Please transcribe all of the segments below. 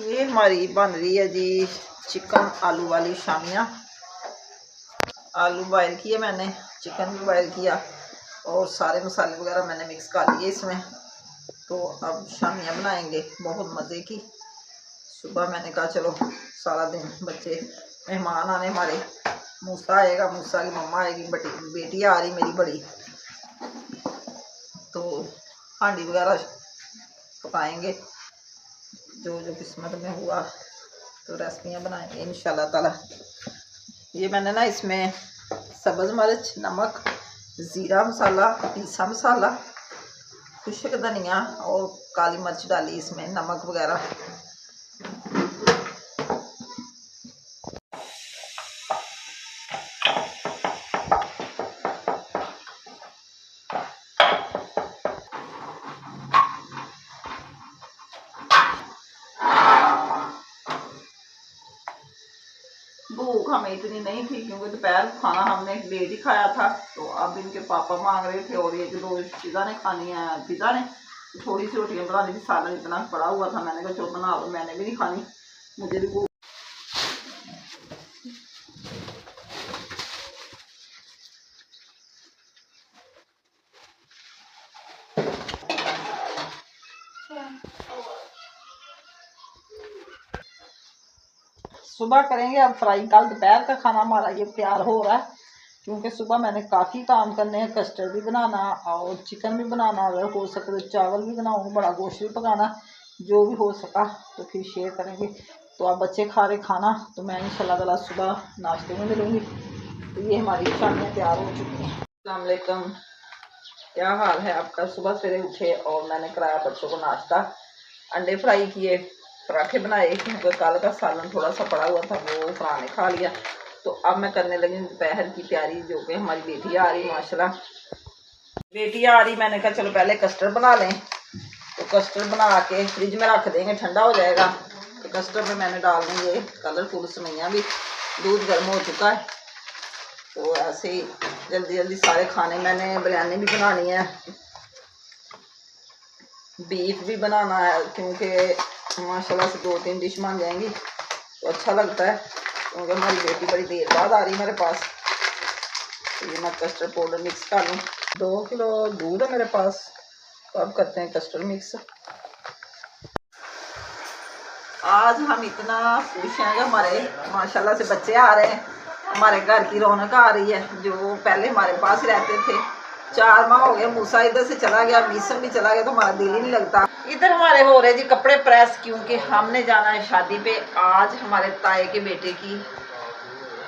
ये हमारी बन रही है जी चिकन आलू वाली शामियाँ। आलू बॉयल किए मैंने, चिकन भी बॉयल किया और सारे मसाले वगैरह मैंने मिक्स कर दिए इसमें। तो अब शामियाँ बनाएंगे बहुत मज़े की। सुबह मैंने कहा चलो सारा दिन बच्चे मेहमान आने हमारे, मूसा आएगा, मूसा की मम्मा आएगी, बेटी आ रही मेरी बड़ी, तो हांडी वगैरह पकाएंगे। जो जो किस्मत में हुआ तो रेसिपियाँ बनाएंगे इंशाल्लाह ताला। ये मैंने ना इसमें सब्ज़ मिर्च, नमक, ज़ीरा मसाला, पीसा मसाला, खुश्क धनिया और काली मिर्च डाली इसमें, नमक वगैरह। भूख हमें इतनी नहीं थी क्योंकि दोपहर खाना हमने लेट ही खाया था। तो अब इनके पापा मांग रहे थे और एक दो पिज़्ज़ा ने खानी है, पिज़्ज़ा ने थोड़ी सी रोटियां बना ली थी, सालन इतना पड़ा हुआ था, मैंने कहा चलो बना लो, मैंने भी नहीं खानी, मुझे भी भूख। सुबह करेंगे अब फ्राई। कल दोपहर का खाना हमारा ये तैयार हो रहा है क्योंकि सुबह मैंने काफ़ी काम करने हैं, कस्टर्ड भी बनाना और चिकन भी बनाना, अगर हो सके तो चावल भी बनाऊँगी, बड़ा गोश्त भी पकाना, जो भी हो सका तो फिर शेयर करेंगे। तो अब बच्चे खा रहे खाना तो मैं इंशाल्लाह ताला सुबह नाश्ते में मिलूँगी। तो ये हमारी शामियाँ तैयार हो चुकी हैं। अस्सलाम वालेकुम, क्या हाल है आपका? सुबह सवेरे उठे और मैंने कराया बच्चों को नाश्ता, अंडे फ्राई किए, पराठे बनाए क्योंकि कल का सालन थोड़ा सा पड़ा हुआ था, वो फराने खा लिया। तो अब मैं करने लगी दोपहर की तैयारी, जो कि हमारी बेटी आ रही, माशाल्लाह बेटी आ रही। मैंने कहा चलो पहले कस्टर्ड बना लें, तो कस्टर्ड बना के फ्रिज में रख देंगे, ठंडा हो जाएगा। तो कस्टर्ड में मैंने डालनी ये कलरफुल सेवइयाँ भी, दूध गर्म हो चुका है। तो ऐसे ही जल्दी जल्दी सारे खाने, मैंने बिरयानी भी बनानी है, बीफ भी बनाना है क्योंकि माशाल्लाह से 2-3 डिश बन जाएंगी तो अच्छा लगता है। क्योंकि हमारी बेटी बड़ी देर बाद आ रही है मेरे पास। तो ये मैं कस्टर्ड पाउडर मिक्स कर लूँ। 2 किलो दूध है मेरे पास, तो अब करते हैं कस्टर्ड मिक्स। आज हम इतना खुश हैं कि हमारे माशाल्लाह से बच्चे आ रहे हैं, हमारे घर की रौनक आ रही है। जो पहले हमारे पास रहते थे, 4 माह हो गए, मूसा इधर से चला गया, मीसम भी चला गया, तो हमारा दिल ही नहीं लगता। इधर हमारे हो रहे जी कपड़े प्रेस क्योंकि हमने जाना है शादी पे। आज हमारे ताए के बेटे की,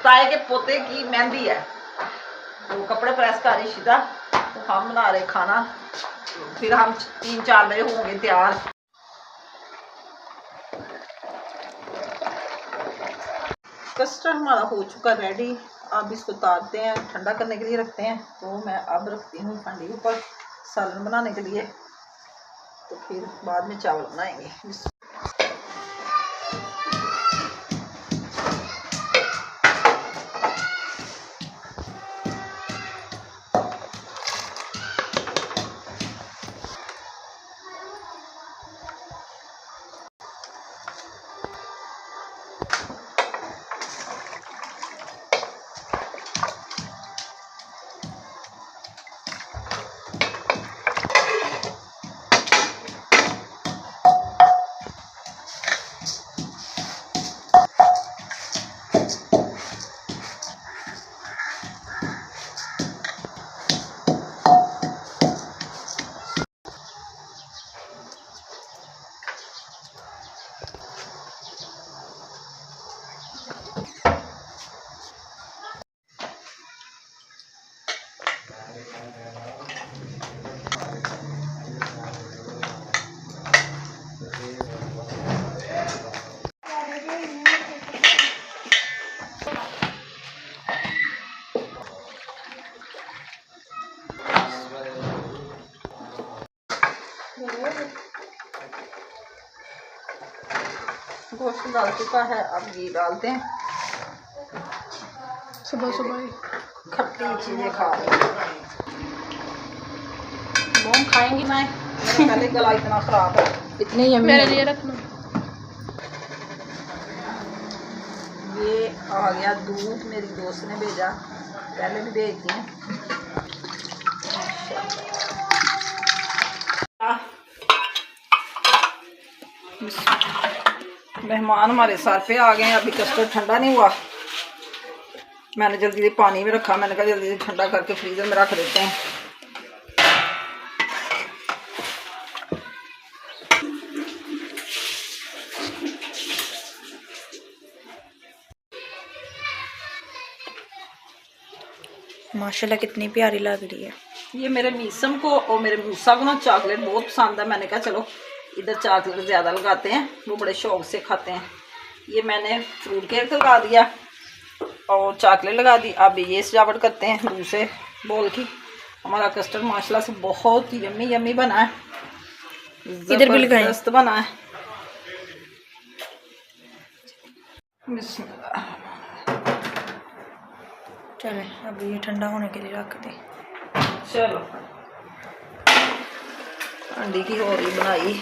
ताए के पोते की मेहंदी है, तो कपड़े प्रेस कर रही शिदा। तो हम बना रहे खाना, फिर हम 3-4 बजे होंगे तैयार। कस्टर्ड हमारा हो चुका रेडी। अब इसको उतारते हैं, ठंडा करने के लिए रखते हैं। तो मैं अब रखती हूँ ठंडी के ऊपर सालन बनाने के लिए, तो फिर बाद में चावल बनाएंगे। गोश्त डाल चुका है, अब घी डालते हैं। सुबह सुबह खट्टी चीज़ें खा रही हूँ, मोम खाएंगी। मैं पहले गला इतना ख़राब है, इतने ही मेरे लिए रख लो। ये आ गया दूध, मेरी दोस्त ने भेजा, पहले भी भेज दिए। मेहमान हमारे सर पे आ गए हैं, अभी कस्टर्ड ठंडा नहीं हुआ। मैंने जल्दी पानी में रखा, मैंने कहा जल्दी ठंडा करके फ्रीजर में रख देते हैं। माशाल्लाह कितनी प्यारी लग रही है। ये मेरे मीसम को और मेरे मूसा को ना चॉकलेट बहुत पसंद है। मैंने कहा चलो इधर चॉकलेट ज़्यादा लगाते हैं, वो बड़े शौक से खाते हैं। ये मैंने फ्रूट केक लगा दिया और चॉकलेट लगा दी। अब ये सजावट करते हैं दूसरे बोल की। हमारा कस्टर्ड माशाल्लाह से बहुत यम्मी यम्मी बना है, इधर भी लगाएं। जबरदस्त बना है। बिस्मिल्लाह। चले अब ये ठंडा होने के लिए रख दें। चलो अंडी की और ही बनाई,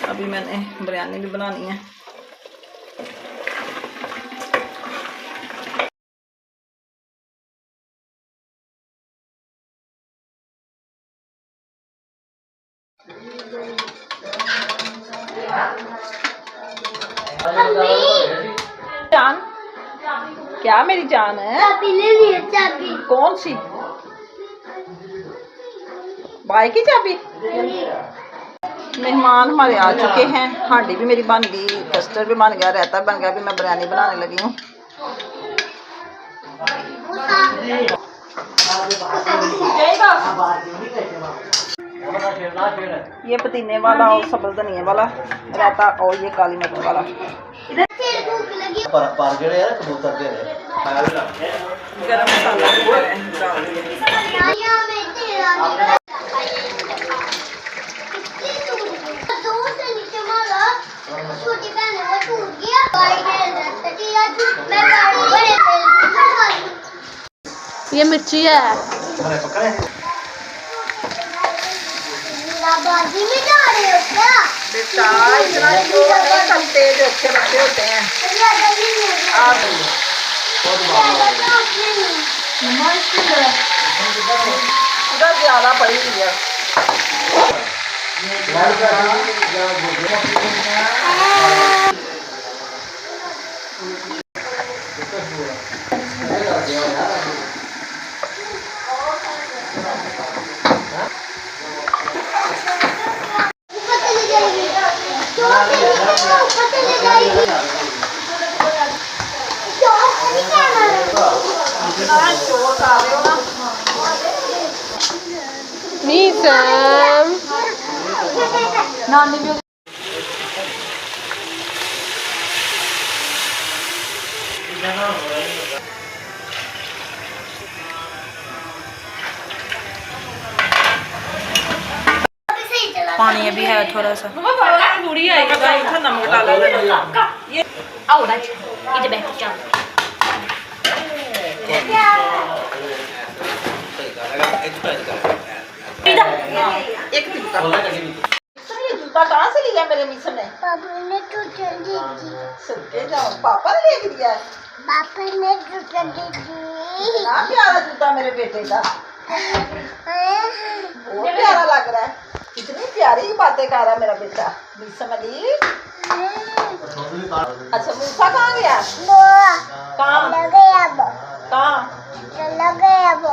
अभी मैंने बिरयानी भी बनानी है। जान क्या मेरी जान है? चाबी ले ली, चाबी कौन सी? बाइक की चाबी? मेहमान हमारे आ चुके हैं, हांडी भी मेरी बन गई, कस्टर्ड भी बन गया, रायता बन गया। अभी मैं बिरयानी बनाने लगी हूँ। ये पुदीने वाला और सब्ज़ धनिया वाला रायता और ये काली मिर्च वाला। गरम मसाला भी डाल दिया। छोटी बहन वो टूट गया, ये मिर्ची है। बाजी में जा रहे हो क्या? बेटा इतना नहीं तेज अच्छे बच्चे होते हैं। उधर ज्यादा पड़ी हुई है। मीसम नानी भी पानी अभी है थोड़ा सा। पूरी आएगी नमक डाला ये आओ राज इधर बैठ जा। एक जूता कहाँ से लिया मेरे मिसम ने? पापा ने टूटन दी थी। सदके जाओ, पापा ने लेके दिया है। पापा ने टूटन दी थी। इतना प्यारा जूता मेरे बेटे का, बहुत प्यारा लग रहा है। कितनी प्यारी बातें कर रहा है मेरा बेटा मिसम अली। अच्छा मूसा कहाँ गया? कहाँ लगे अब कहाँ लगे अब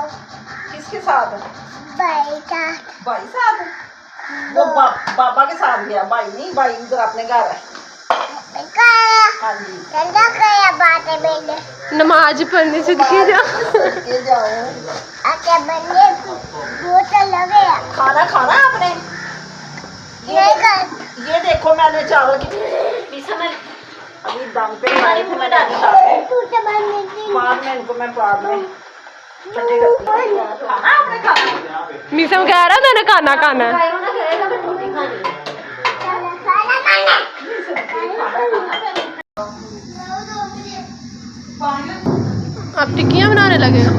किसके साथ? भाई का भाई साथ? वो बाबा के साथ गया। भाई नहीं, भाई उधर अपने घर है। हाँ जी ठंडा गया बातें बेले नमाज पढ़ने से दिखे जा। सदके जाओ। अच्छा बंदे बोतल लगे खाना खाना है आपने? ये देखो मैंने चावल की अभी दम पे बनाए थे, मैंने अभी डाले। टूटे बनने की बाद में इनको मैं बाद में ठंडे करती हूँ। खाना आपने खाना? मीसम कह रहा मैंने खाना खाना है। आप टिक्कियाँ बनाने लगे हो?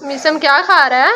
मीसम क्या खा रहा है?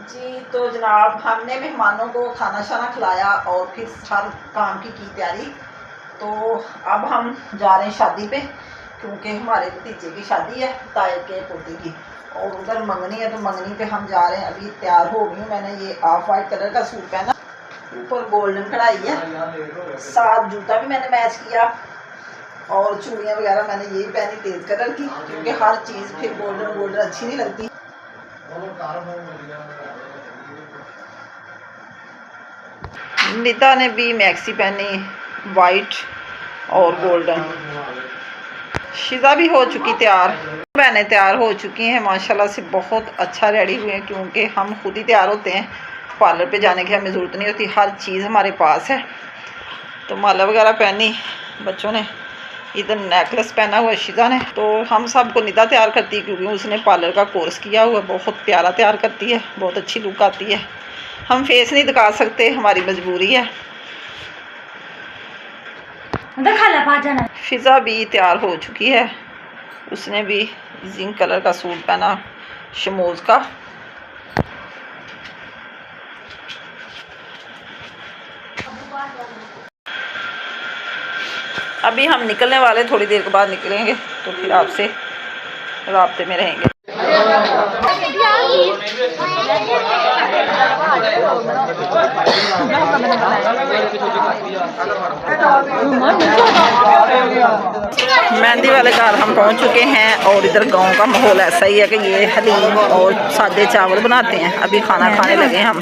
जी तो जनाब हमने मेहमानों को खाना शाना खिलाया और फिर हर काम की तैयारी। तो अब हम जा रहे हैं शादी पे, क्योंकि हमारे भतीजे की शादी है, ताए के पोते की, और उधर मंगनी है, तो मंगनी पे हम जा रहे हैं। अभी तैयार हो गई हूँ, मैंने ये ऑफ वाइट कलर का सूट पहना, ऊपर गोल्डन कढ़ाई है, साथ जूता भी मैंने मैच किया, और चूड़ियाँ वगैरह मैंने यही पहनी तेज कलर की, क्योंकि हर चीज़ फिर गोल्डन गोल्डन अच्छी नहीं लगती। निता ने भी मैक्सी पहनी वाइट और गोल्डन। शिजा भी हो चुकी तैयार, बहनें तैयार हो चुकी हैं माशाल्लाह से, बहुत अच्छा रेडी हुए हैं, क्योंकि हम खुद ही तैयार होते हैं, पार्लर पे जाने की हमें ज़रूरत नहीं होती, हर चीज़ हमारे पास है। तो माला वगैरह पहनी बच्चों ने, इधर नेकलेस पहना हुआ शिजा ने। तो हम सब को निदा तैयार करती है, क्योंकि उसने पार्लर का कोर्स किया हुआ, बहुत प्यारा तैयार करती है, बहुत अच्छी लुक आती है। हम फेस नहीं दिखा सकते, हमारी मजबूरी है। फिज़ा भी तैयार हो चुकी है, उसने भी जिंक कलर का सूट पहना शमोज का। अभी हम निकलने वाले, थोड़ी देर के बाद निकलेंगे, तो फिर आपसे राब्ते में रहेंगे। मेहंदी वाले घर हम पहुंच चुके हैं, और इधर गांव का माहौल ऐसा ही है कि ये हलीम और सादे चावल बनाते हैं। अभी खाना खाने लगे हम।